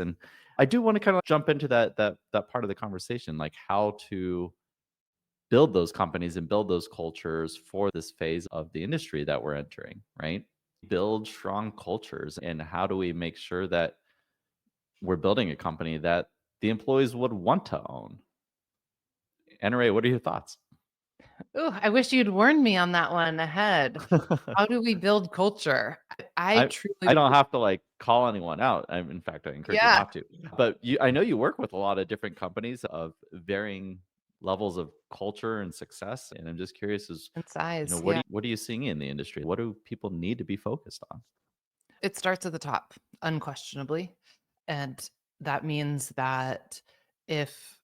And I do want to kind of jump into that part of the conversation, like how to build those companies and build those cultures for this phase of the industry that we're entering, right? Build strong cultures, and how do we make sure that we're building a company that the employees would want to own? AnnaRae, what are your thoughts? Ooh, I wish you'd warned me on that one ahead. How do we build culture? I I truly I don't believe, have to like call anyone out. In fact, I encourage you yeah, not to. But I know you work with a lot of different companies of varying levels of culture and success, and I'm just curious, as and size. what Yeah. are you seeing in the industry? What do people need to be focused on? It starts at the top, unquestionably. And that means that if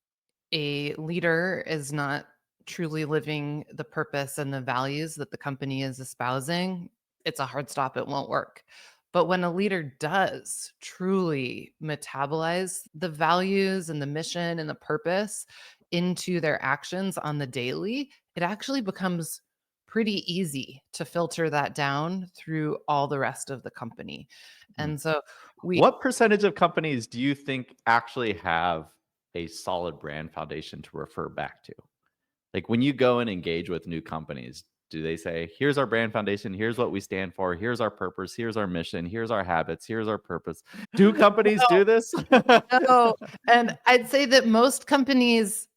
a leader is not truly living the purpose and the values that the company is espousing, it's a hard stop. It won't work. But when a leader does truly metabolize the values and the mission and the purpose into their actions on the daily, it actually becomes pretty easy to filter that down through all the rest of the company. Hmm. And so we What percentage of companies do you think actually have a solid brand foundation to refer back to? Like when you go and engage with new companies, do they say, here's our brand foundation, here's what we stand for, here's our purpose, here's our mission, here's our habits, here's our purpose? Do companies no, do this? no, and I'd say that most companies,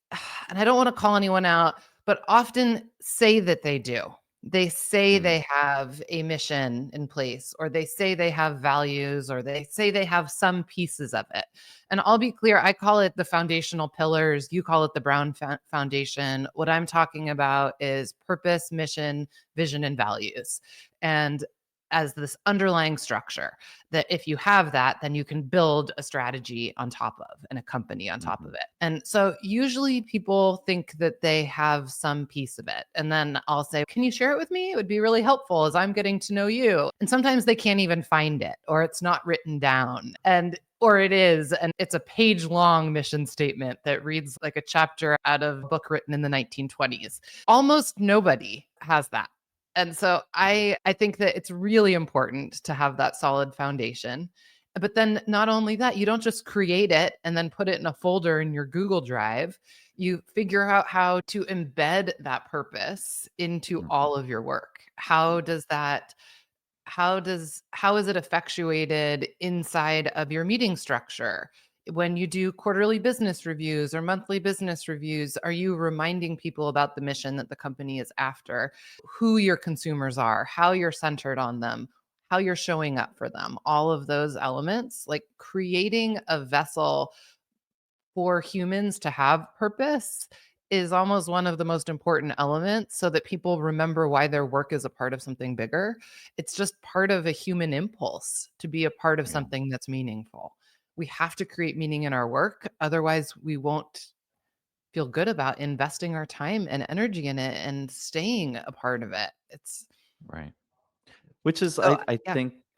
and I don't wanna call anyone out, but often say that they do. They say Mm, they have a mission in place, or they say they have values, or they say they have some pieces of it. And I'll be clear, I call it the foundational pillars, you call it the Brown Foundation. What I'm talking about is purpose, mission, vision, and values. And as this underlying structure that if you have that, then you can build a strategy on top of and a company on top mhm. of it. And so usually people think that they have some piece of it. And then I'll say, can you share it with me? It would be really helpful as I'm getting to know you. And sometimes they can't even find it or it's not written down. And or it is, and it's a page long mission statement that reads like a chapter out of a book written in the 1920s. Almost nobody has that. And so I think that it's really important to have that solid foundation. But then not only that, you don't just create it and then put it in a folder in your Google Drive. You figure out how to embed that purpose into Mhm. all of your work. How is it effectuated inside of your meeting structure? When you do quarterly business reviews or monthly business reviews, are you reminding people about the mission that the company is after, who your consumers are, how you're centered on them, how you're showing up for them? All of those elements, like creating a vessel for humans to have purpose is almost one of the most important elements so that people remember why their work is a part of something bigger. It's just part of a human impulse to be a part of Yeah, something that's meaningful. We have to create meaning in our work. Otherwise, we won't feel good about investing our time and energy in it and staying a part of it. It's right. Which is, so, yeah.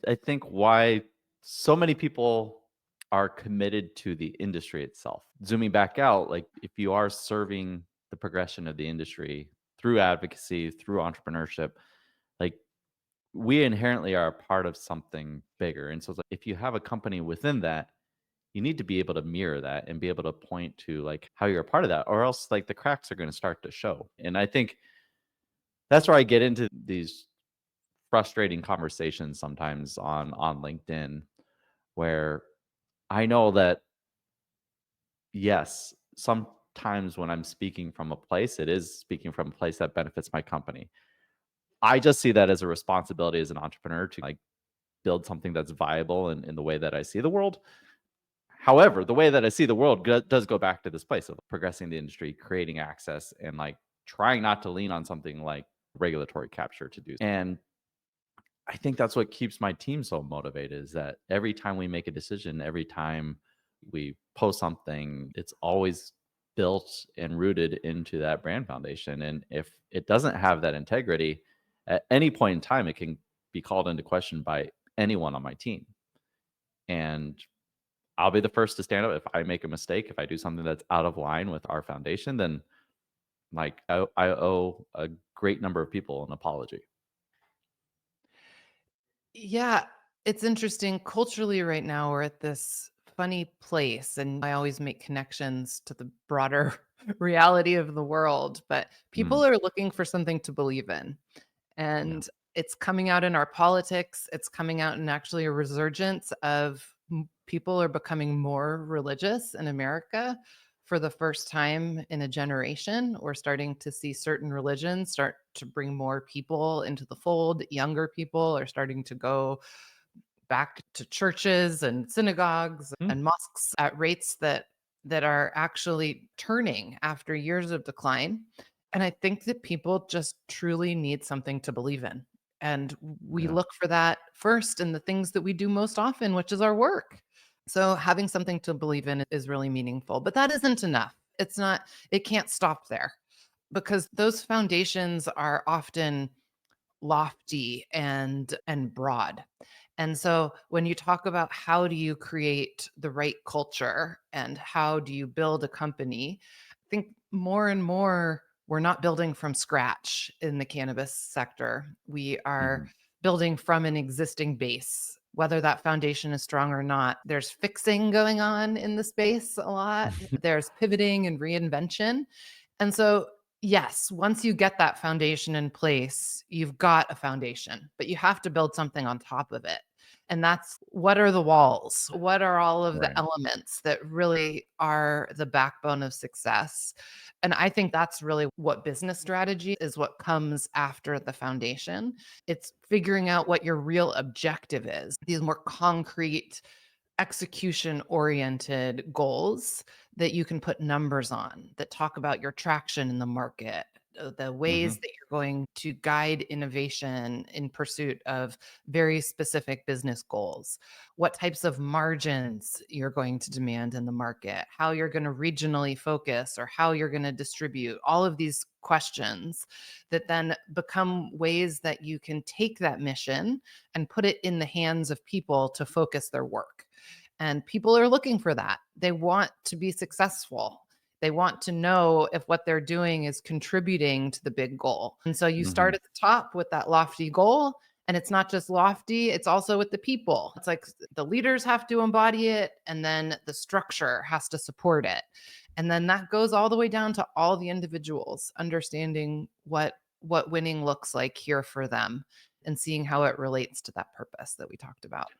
I think why so many people are committed to the industry itself. Zooming back out, like if you are serving the progression of the industry through advocacy, through entrepreneurship, like we inherently are a part of something bigger. And so it's like if you have a company within that, you need to be able to mirror that and be able to point to like how you're a part of that, or else like the cracks are going to start to show. And I think that's where I get into these frustrating conversations sometimes on LinkedIn, where I know that yes, sometimes when I'm speaking from a place, it is speaking from a place that benefits my company. I just see that as a responsibility as an entrepreneur to like build something that's viable in the way that I see the world. However, the way that I see the world does go back to this place of progressing the industry, creating access, and like trying not to lean on something like regulatory capture to do. And I think that's what keeps my team so motivated is that every time we make a decision, every time we post something, it's always built and rooted into that brand foundation. And if it doesn't have that integrity, at any point in time, it can be called into question by anyone on my team. And I'll be the first to stand up if I make a mistake, if I do something that's out of line with our foundation, then like I owe a great number of people an apology. Yeah, it's interesting. Culturally, right now, we're at this funny place, and I always make connections to the broader reality of the world, but Mm, people are looking for something to believe in. yeah. And it's coming out in our politics. It's coming out in actually a resurgence of people are becoming more religious in America for the first time in a generation. We're starting to see certain religions start to bring more people into the fold. Younger people are starting to go back to churches and synagogues Mm, and mosques at rates that are actually turning after years of decline. And I think that people just truly need something to believe in. And we yeah. look for that first in the things that we do most often, which is our work. So having something to believe in is really meaningful, but that isn't enough. It's not, it can't stop there because those foundations are often lofty and broad. And so when you talk about how do you create the right culture and how do you build a company, I think more and more we're not building from scratch in the cannabis sector. We are Mhm. building from an existing base. Whether that foundation is strong or not, there's fixing going on in the space a lot. There's pivoting and reinvention. And so yes, once you get that foundation in place, you've got a foundation, but you have to build something on top of it. And that's what are the walls? What are all of the Right. elements that really are the backbone of success? And I think that's really what business strategy is, what comes after the foundation. It's figuring out what your real objective is, these more concrete execution oriented goals that you can put numbers on that talk about your traction in the market, the ways Mhm. that you're going to guide innovation in pursuit of very specific business goals, what types of margins you're going to demand in the market, how you're going to regionally focus or how you're going to distribute, all of these questions that then become ways that you can take that mission and put it in the hands of people to focus their work. And people are looking for that. They want to be successful. They want to know if what they're doing is contributing to the big goal. And so you start Mhm. at the top with that lofty goal. And it's not just lofty, it's also with the people. It's like the leaders have to embody it, and then the structure has to support it. And then that goes all the way down to all the individuals understanding what winning looks like here for them and seeing how it relates to that purpose that we talked about.